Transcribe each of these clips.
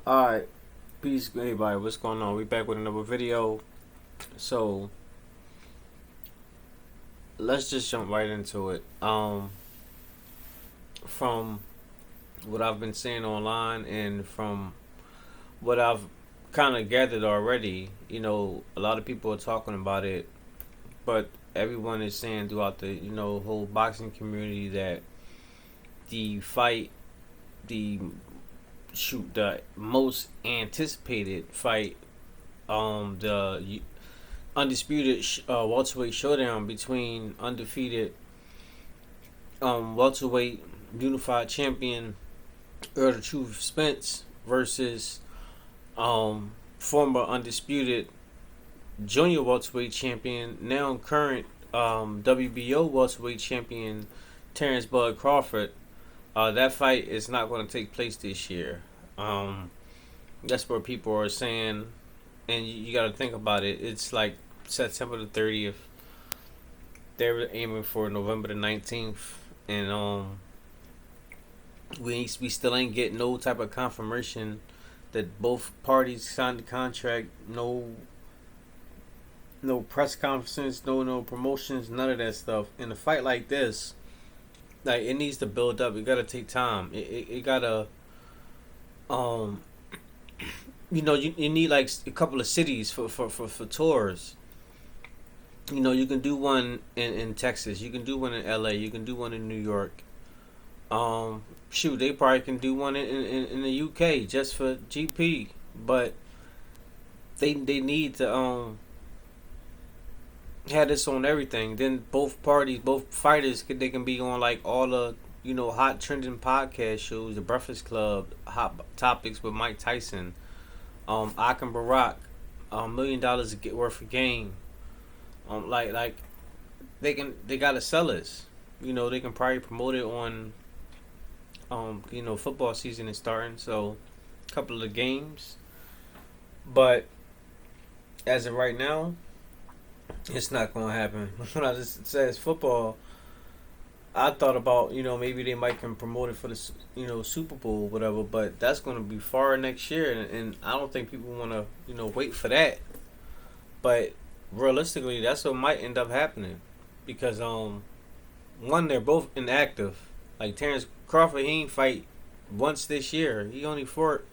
Alright, peace everybody, what's going on? We back with another video. So let's just jump right into it. From what I've been seeing online and from what I've kind of gathered already, a lot of people are talking about it, but everyone is saying throughout the, whole boxing community that the fight, the the most anticipated fight, the undisputed welterweight showdown between undefeated welterweight unified champion Errol Spence versus former undisputed junior welterweight champion, now current WBO welterweight champion Terence Crawford. That fight is not going to take place this year. That's what people are saying, and you got to think about it. It's like September the 30th. They were aiming for November the 19th, and we still ain't getting no type of confirmation that both parties signed the contract. No press conferences, no promotions, none of that stuff. In a fight like this, like, it needs to build up. It gotta take time. It gotta, you need like a couple of cities for tours. You can do one in Texas. You can do one in LA. You can do one in New York. Shoot, they probably can do one in the UK just for GP. But they need to had this on everything. Then both fighters, they can be on like all the hot trending podcast shows, the Breakfast Club, Hot Topics with Mike Tyson, Akim Barack, $1 million worth of game. Like they gotta sell this. They can probably promote it on football season is starting, so a couple of the games. But as of right now, it's not gonna happen. When I just says football, I thought about maybe they might can promote it for the Super Bowl or whatever, but that's gonna be far next year, and I don't think people wanna wait for that. But realistically, that's what might end up happening, because one, they're both inactive. Like Terence Crawford, he ain't fight once this year. He only fought,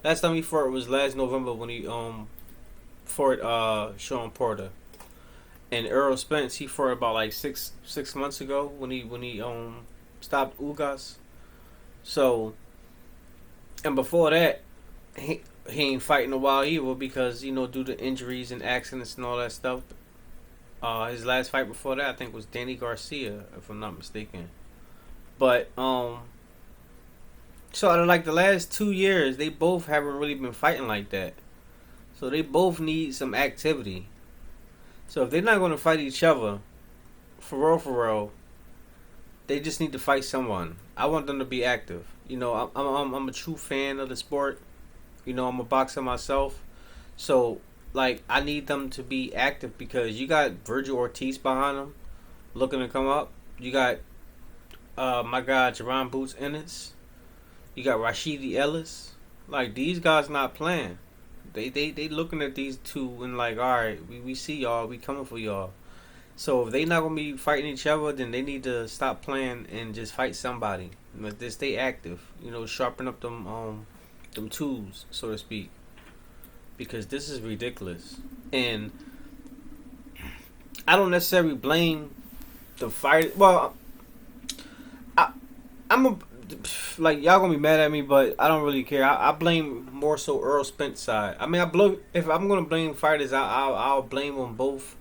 last time he fought was last November when he fought Sean Porter. And Errol Spence, he fought about like six months ago when he stopped Ugas. So, and before that, he ain't fighting a while either, because due to injuries and accidents and all that stuff. His last fight before that, I think, was Danny Garcia, if I'm not mistaken. But so out of like the last 2 years, they both haven't really been fighting like that. So they both need some activity. So if they're not going to fight each other, for real, they just need to fight someone. I want them to be active. I'm a true fan of the sport. I'm a boxer myself. So, like, I need them to be active, because you got Virgil Ortiz behind them, looking to come up. You got my guy Jerron Boots Ennis. You got Rashidi Ellis. Like, these guys not playing. They looking at these two and like, all right, we see y'all, we coming for y'all. So if they not gonna be fighting each other, then they need to stop playing and just fight somebody. But they stay active, sharpen up them tools, so to speak, because this is ridiculous. And I don't necessarily blame the fight. Well, I'm a, like, y'all gonna be mad at me, but I don't really care. I blame more so Errol Spence side. I mean, if I'm gonna blame fighters, I'll blame them both.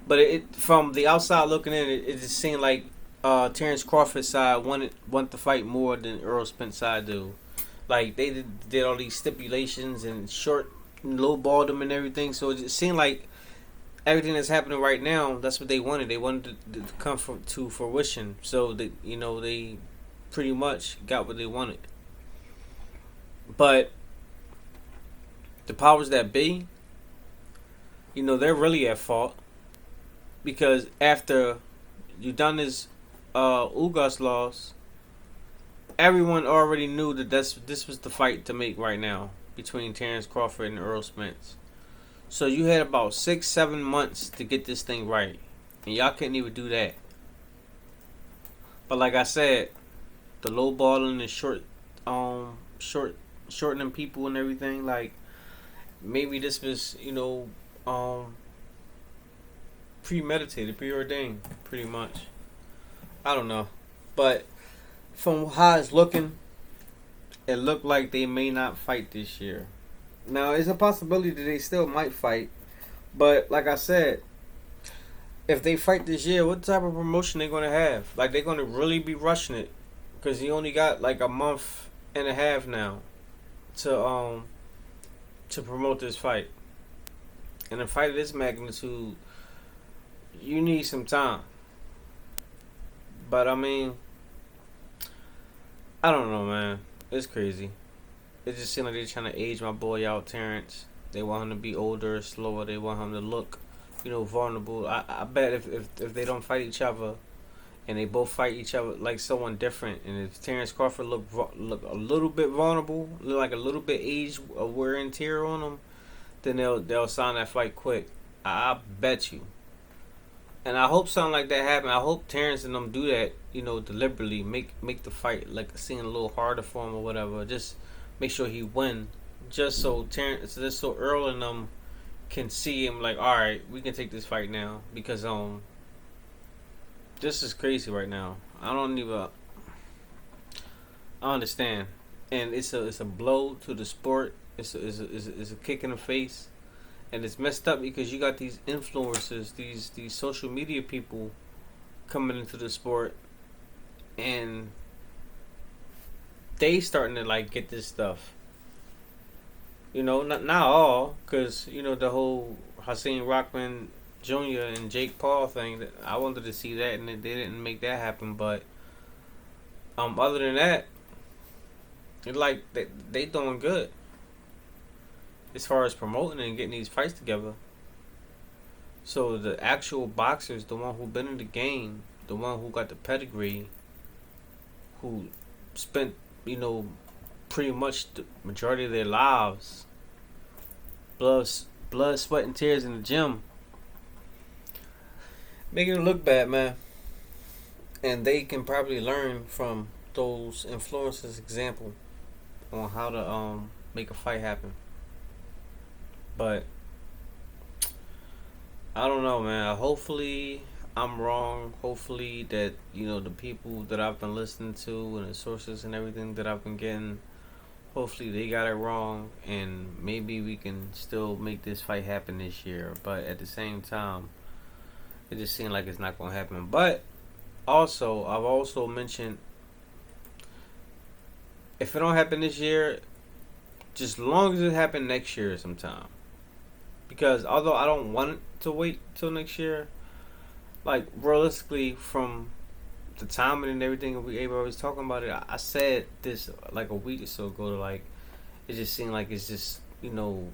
But it from the outside looking in, it just seemed like Terence Crawford's side want to fight more than Errol Spence side do. Like, they did all these stipulations and lowballed them and everything. So it just seemed like everything that's happening right now, that's what they wanted. They wanted to come to fruition. So that they pretty much got what they wanted. But the powers that be, they're really at fault, because after you done this Ugas loss, everyone already knew that this was the fight to make right now. between Terence Crawford and Errol Spence. So you had about 6-7 months to get this thing right, and y'all couldn't even do that. But like I said, the low balling and shortening people and everything. Like maybe this was premeditated, preordained, pretty much. I don't know, but from how it's looking, it looked like they may not fight this year. Now, it's a possibility that they still might fight, but like I said, if they fight this year, what type of promotion they gonna have? Like they're gonna really be rushing it, because he only got like a month and a half now to promote this fight. And a fight of this magnitude, you need some time. But I mean, I don't know, man. It's crazy. It just seems like they're trying to age my boy out, Terrence. They want him to be older, slower. They want him to look, vulnerable. I bet if they don't fight each other, and they both fight each other like someone different, and if Terence Crawford look a little bit vulnerable, look like a little bit age wear and tear on him, then they'll sign that fight quick. I bet you. And I hope something like that happen. I hope Terrence and them do that, deliberately make the fight like seem a little harder for him or whatever. Just make sure he win, just so Earl and them can see him like, all right, we can take this fight now, because this is crazy right now. I understand, and it's a blow to the sport. It's a kick in the face. And it's messed up because you got these influencers, these social media people coming into the sport, and they starting to like get this stuff. Not all, because the whole Hakeem Rockman Jr. and Jake Paul thing. That I wanted to see that, and they didn't make that happen. But other than that, it's like they doing good as far as promoting and getting these fights together. So the actual boxers, the one who been in the game, the one who got the pedigree, who spent, pretty much the majority of their lives, blood, sweat, and tears in the gym, making it look bad, man. And they can probably learn from those influencers' example on how to make a fight happen. But I don't know, man. Hopefully I'm wrong. Hopefully that the people that I've been listening to and the sources and everything that I've been getting, hopefully they got it wrong, and maybe we can still make this fight happen this year. But at the same time, it just seems like it's not gonna happen. But also, I've also mentioned, if it don't happen this year, just as long as it happen next year sometime. Because although I don't want to wait till next year, like realistically, from the timing and everything, everybody was talking about it. I said this like a week or so ago. Like, it just seemed like it's just the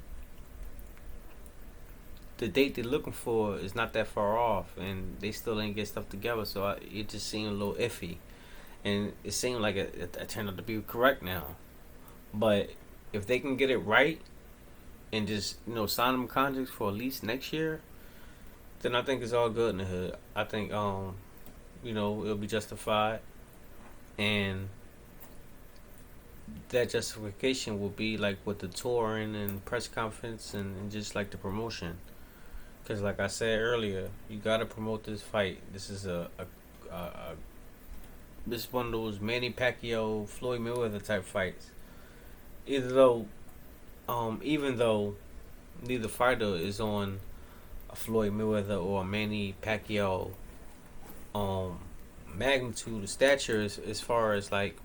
date they're looking for is not that far off, and they still ain't get stuff together. So it just seemed a little iffy, and it seemed like it turned out to be correct now. But if they can get it right, and just sign them contracts for at least next year, then I think it's all good in the hood. I think it'll be justified, and that justification will be like with the touring and press conference and just like the promotion. Because like I said earlier, you gotta promote this fight. This is this is one of those Manny Pacquiao, Floyd Mayweather type fights. Even though neither fighter is on a Floyd Mayweather or a Manny Pacquiao magnitude of stature as far as like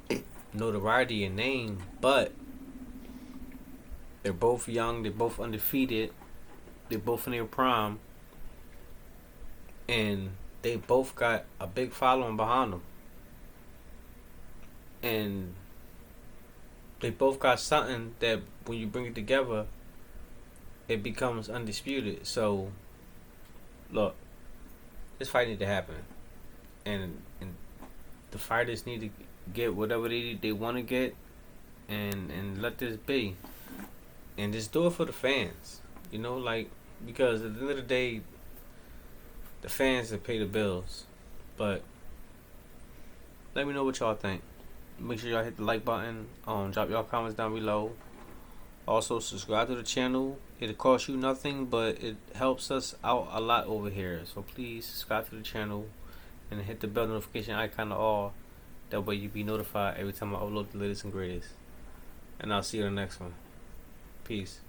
notoriety and name, but they're both young, they're both undefeated, they're both in their prime, and they both got a big following behind them, and they both got something that when you bring it together, it becomes undisputed. So, look, this fight need to happen, and the fighters need to get whatever they want to get, and let this be. and just do it for the fans. You know, like, because at the end of the day, the fans that pay the bills. But let me know what y'all think. Make sure y'all hit the like button. Drop y'all comments down below. Also, subscribe to the channel. It'll cost you nothing, but it helps us out a lot over here. So please subscribe to the channel and hit the bell notification icon of all. That way you be notified every time I upload the latest and greatest. And I'll see you in the next one. Peace.